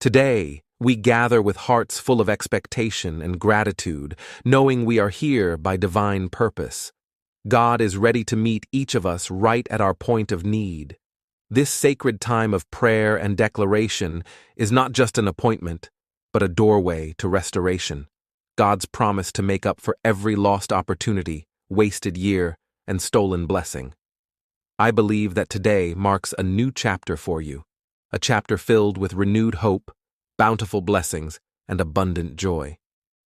Today, we gather with hearts full of expectation and gratitude, knowing we are here by divine purpose. God is ready to meet each of us right at our point of need. This sacred time of prayer and declaration is not just an appointment, but a doorway to restoration. God's promise to make up for every lost opportunity, wasted year, and stolen blessing. I believe that today marks a new chapter for you, a chapter filled with renewed hope, bountiful blessings, and abundant joy.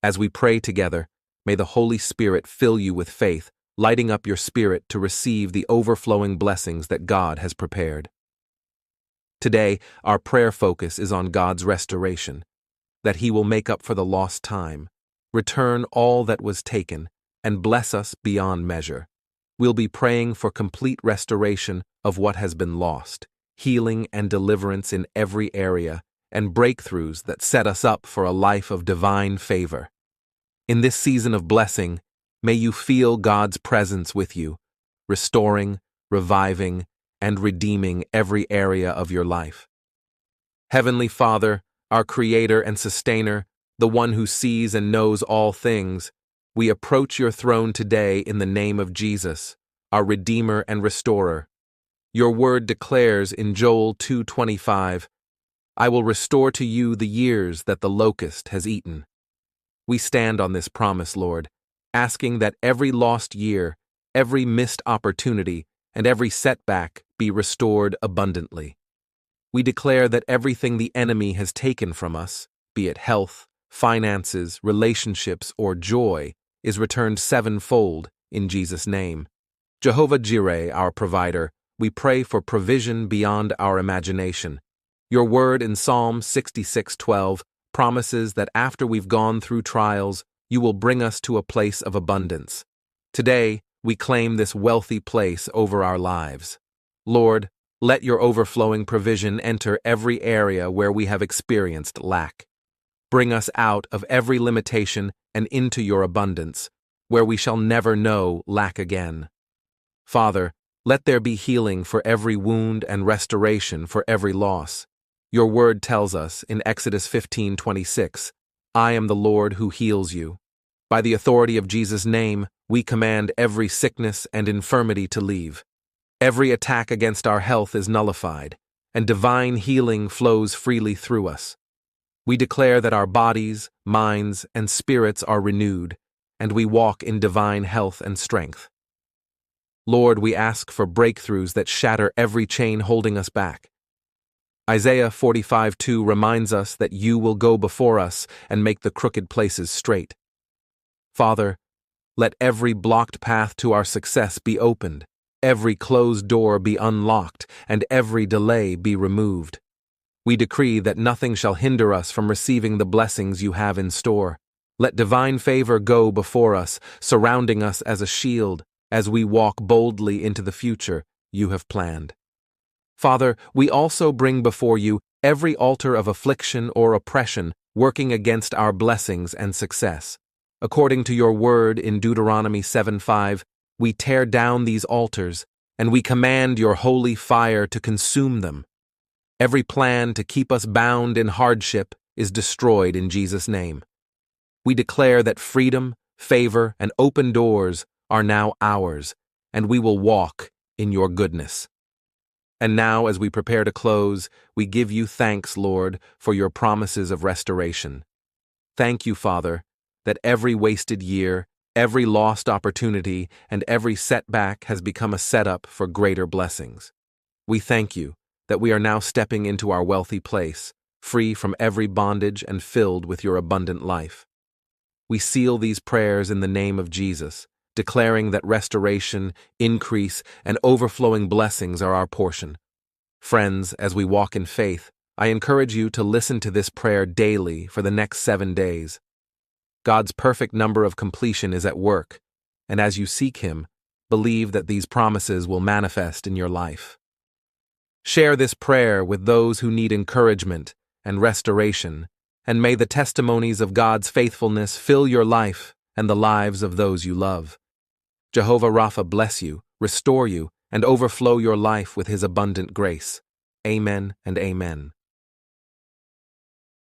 As we pray together, may the Holy Spirit fill you with faith, lighting up your spirit to receive the overflowing blessings that God has prepared. Today, our prayer focus is on God's restoration, that He will make up for the lost time, return all that was taken, and bless us beyond measure. We'll be praying for complete restoration of what has been lost, healing and deliverance in every area, and breakthroughs that set us up for a life of divine favor. In this season of blessing, may you feel God's presence with you, restoring, reviving, and redeeming every area of your life. Heavenly Father, our Creator and Sustainer, the one who sees and knows all things, we approach your throne today in the name of Jesus, our Redeemer and Restorer. Your word declares in Joel 2:25, "I will restore to you the years that the locust has eaten." We stand on this promise, Lord, asking that every lost year, every missed opportunity, and every setback be restored abundantly. We declare that everything the enemy has taken from us, be it health, finances, relationships, or joy, is returned sevenfold in Jesus' name. Jehovah Jireh, our provider, we pray for provision beyond our imagination. Your word in Psalm 66:12 promises that after we've gone through trials, you will bring us to a place of abundance. Today, we claim this wealthy place over our lives. Lord, let your overflowing provision enter every area where we have experienced lack. Bring us out of every limitation and into your abundance, where we shall never know lack again. Father, let there be healing for every wound and restoration for every loss. Your word tells us in Exodus 15:26, "I am the Lord who heals you." By the authority of Jesus' name, we command every sickness and infirmity to leave. Every attack against our health is nullified, and divine healing flows freely through us. We declare that our bodies, minds, and spirits are renewed, and we walk in divine health and strength. Lord, we ask for breakthroughs that shatter every chain holding us back. Isaiah 45:2 reminds us that you will go before us and make the crooked places straight. Father, let every blocked path to our success be opened, every closed door be unlocked, and every delay be removed. We decree that nothing shall hinder us from receiving the blessings you have in store. Let divine favor go before us, surrounding us as a shield, as we walk boldly into the future you have planned. Father, we also bring before you every altar of affliction or oppression working against our blessings and success. According to your word in Deuteronomy 7:5, we tear down these altars, and we command your holy fire to consume them. Every plan to keep us bound in hardship is destroyed in Jesus' name. We declare that freedom, favor, and open doors are now ours, and we will walk in your goodness. And now, as we prepare to close, we give you thanks, Lord, for your promises of restoration. Thank you, Father, that every wasted year, every lost opportunity, and every setback has become a setup for greater blessings. We thank you that we are now stepping into our wealthy place, free from every bondage and filled with your abundant life. We seal these prayers in the name of Jesus, declaring that restoration, increase, and overflowing blessings are our portion. Friends, as we walk in faith, I encourage you to listen to this prayer daily for the next 7 days. God's perfect number of completion is at work, and as you seek Him, believe that these promises will manifest in your life. Share this prayer with those who need encouragement and restoration, and may the testimonies of God's faithfulness fill your life and the lives of those you love. Jehovah Rapha bless you, restore you, and overflow your life with His abundant grace. Amen and amen.